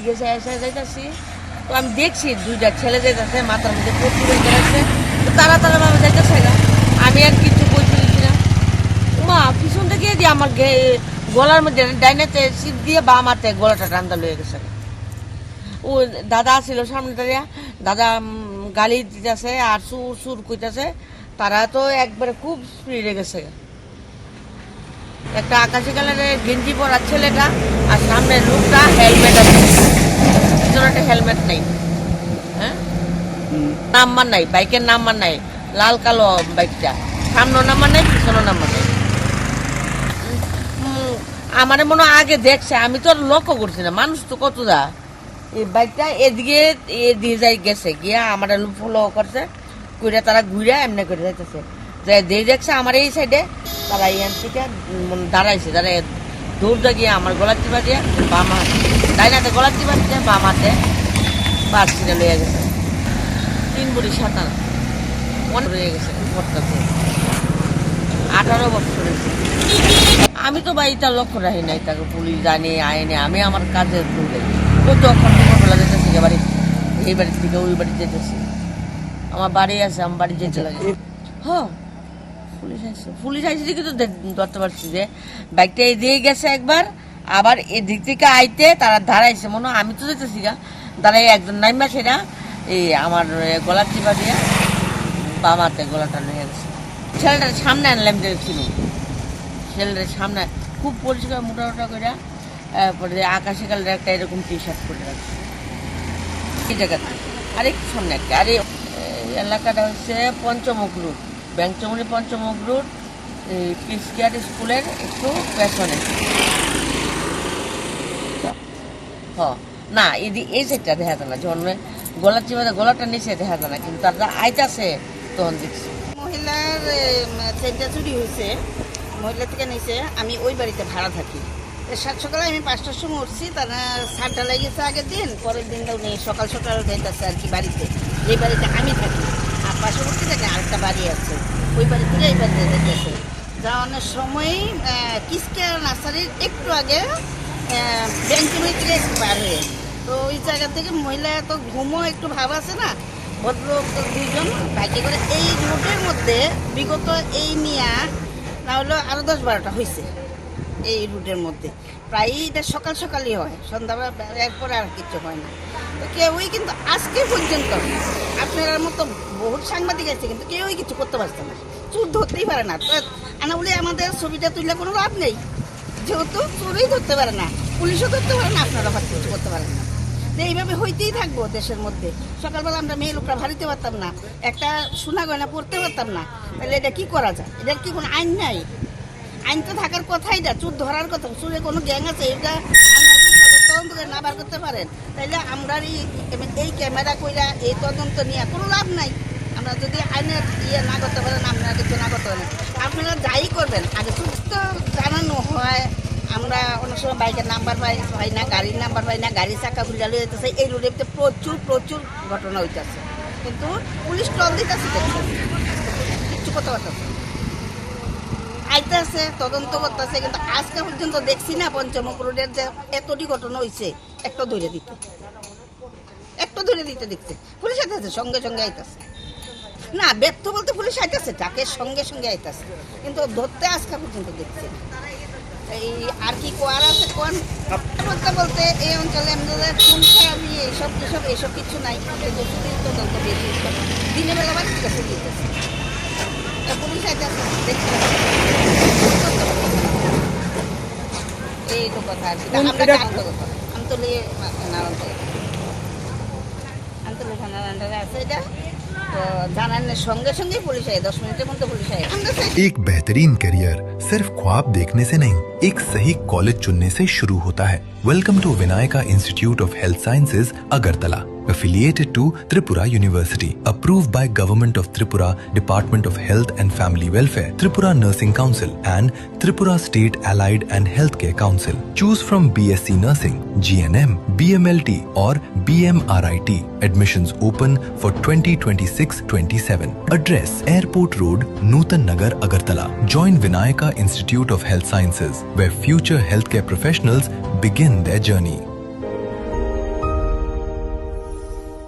দিকে এসে যাইতেছি, তো আমি দেখছি দুইটা ছেলে যাইতেছে, মাথার মধ্যে প্রচুর আছে, তো তারা ভাবে যাইতেছে না। আমি আর কিছু বলছি না, মা পিছন থেকে দিয়ে আমার গলার মধ্যে ডাইনাতে সিট দিয়ে বাম হাতে গলাটা টান্দা লয়ে গেছে। ও দাদা ছিল সামনে দাঁড়িয়া, দাদা গালি দিতেছে আর সুর সুর কইতেছে। তারা তো একবারে খুব স্পিডে গেছে। একটা আকাশি কালারের গেঞ্জি পরা ছেলেটা আর সামনের লোকটা হেলমেট আছে, পিছনে হেলমেট নেই। হ্যাঁ, নাম্বার নাই, বাইকের নাম্বার নাই, লাল কালো বাইকটা, সামনে নাম্বার নেই, পিছনে নাম্বার নেই। আমার মনে আগে দেখছে, আমি তো লক্ষ্য করছি না, মানুষ তো কত দা এই বাইকটা এদিকে যাই গেছে, গিয়া আমার ফলো করছে, কইরা তারা ঘুরে এমনি করে যাইতেছে, যে দেখছে আমার এই সাইডে, তারা এখান থেকে দাঁড়াইছে, দাঁড়াই দৌড়টা গিয়ে আমার গলার চিপা দিয়ে বাম হাতে, ডাইনাতে গলার চিপা দিয়ে বাম হাতে বাস ছিঁড়ে লইয়া গেছে। 3 বড়ি 7 মনে রয়ে গেছে, 18 বছর হয়েছে। আমি তো বাড়িটা লক্ষ্য রাখি নাই, তাকে পুলিশ জানে আইনে, আমি আমার কাজে তুলে তো তখন দুপুরবেলা যেতেছি বাড়ি, এই বাড়ির থেকে ওই বাড়ি যেতেছি, আমার বাড়ি আছে, আমার বাড়ি যেতে লাগে। হ্যাঁ, পুলিশ আইসি কিন্তু ধরতে পারছি যে বাইকটা এদিকে গেছে একবার, আবার এদিক থেকে আইতে তারা দাঁড়াইছে, মনে আমি তো যেতেছি গা, দাঁড়াই একজন নাইমা সেটা এই আমার গলার চিপা দিয়ে বামাতে গলাটা নিয়ে গেছে। ছেলেটার সামনে আনলাম দেখছিল, ছেলেটার সামনে খুব পরিষ্কার মোটা মোটা করে, পরে আকাশি কালারের একটা এরকম টি শার্ট পরে রাখছে এই জায়গাতে। আরেকটু সামনে একটা, আরে এলাকাটা হচ্ছে পঞ্চমুখ রুট, ব্যাংচমনি পঞ্চমুখ রুট, এই পিস কেয়ার স্কুলের একটু পেছনে। না এই সাইডটা দেখা যায় না, যখন গলার চিপাতে গলাটা নিচে দেখা যায় না, কিন্তু তারা আইতাছে তখন দেখছি। মহিলার চেনটা চুরি হয়েছে, মহিলা থেকে নিচে। আমি ওই বাড়িতে ভাড়া থাকি। সকালে আমি 5টার সময় উঠছি, তারা সারটা লেগেছে আগের দিন, পরের দিনটা উনি সকাল সকাল যাইতেছে আর কি বাড়িতে, এই বাড়িতে আমি থাকি। আর পার্শ্ববর্তী থেকে আরেকটা বাড়ি আছে, ওই বাড়ি থেকে এই বাড়িতে যেতেছে। যাওয়ানোর সময় কিসকেয়ার নার্সারির একটু আগে ব্যাংকের থেকে পার হয়ে, তো ওই জায়গা থেকে মহিলা তো ঘুমো একটু ভাব আছে না, ভদ্রলোক 2জন বাইকে করে এই রোডের মধ্যে বিগত এই নিয়ে না হলো আরও 10-12টা হয়েছে এই রুটের মধ্যে। প্রায়ই এটা সকাল সকালই হয়, সন্ধ্যাবেলা এরপরে আর কিছু হয় না। তো কেউই কিন্তু আজকে পর্যন্ত আপনার মতো বহুত সাংবাদিক আছে, কিন্তু কেউই কিছু করতে পারছে না, চোর ধরতেই পারে না। তো আনা বলে আমাদের ছবিটা তুললে কোনো লাভ নেই, যেহেতু চোরই ধরতে পারে না, পুলিশও ধরতে পারে না, আপনারা কিছু করতে পারেন না। যে এইভাবে হইতেই থাকবো দেশের মধ্যে। সকালবেলা আমরা মেয়ে লোকরা ভারিতে পারতাম না, একটা সোনা গয়না পড়তে পারতাম না, তাহলে এটা কি করা যায়? এটার কি কোনো আইন নাই? আইন তো থাকার কথাই না, চোর ধরার কথা। চোরের কোনো গ্যাং আছে, এটা তদন্ত করে না বার করতে পারেন, তাইলে আমরা এই ক্যামেরা কইরা এই তদন্ত নিয়ে কোনো লাভ নাই। আমরা যদি আইনের না করতে পারেন, আপনারা কিছু না করতে পারেন, আপনারা যাই করবেন আগে সুস্থ জানানো হয়। আমরা অনেক সময় বাইকের নাম্বার পাই না, গাড়ির নাম্বার পাই না, গাড়ির চাকা খুলে যেতেছে, এই রোডে প্রচুর ঘটনা হইতেছে, কিন্তু পুলিশ টল দিতেছে, কিচ্ছু করতে পারতেছে, আইতেছে তদন্ত করতেছে, কিন্তু আজকে পর্যন্ত দেখছি না পঞ্চমুখ রোডের যে এতটি ঘটনা হয়েছে একটা ধরে দিতে দেখছে। পুলিশ আইতেছে সঙ্গে সঙ্গে আইতেছে না, ব্যর্থ বলতে পুলিশ আইতেছে, ডাকের সঙ্গে সঙ্গে আইতেছে, কিন্তু ধরতে আজকে পর্যন্ত দেখছি না। এই আর কি কোয়ার আছে কোন বলতে এই অঞ্চলে আমাদের খুন খারাপি এসব কিছু নাই, তদন্ত বেশি দিনের বেলা বাড়ির কাছে দিতেছে, পুলিশ আইতেছে দেখতে। এই তো কথা আর কি। আমতলি থানার আন্ডারে আছে এটা, তো জানানোর সঙ্গে সঙ্গে পুলিশ আয়, 10 মিনিটের মধ্যে পুলিশ আয়। एक बेहतरीन करियर सिर्फ ख्वाब देखने से नहीं, एक सही कॉलेज चुनने से शुरू होता है। Welcome to Vinayaka institute of health sciences Agartala, affiliated to Tripura University, approved by Government of Tripura, Department of Health and Family Welfare, Tripura Nursing Council and Tripura State Allied and Healthcare Council. Choose from BSc Nursing, GNM, BMLT or BMRIT. Admissions open for 2026-27. Address Airport Road, Nutan Nagar, Agartala. Join Vinayaka Institute of Health Sciences, where future healthcare professionals begin their journey.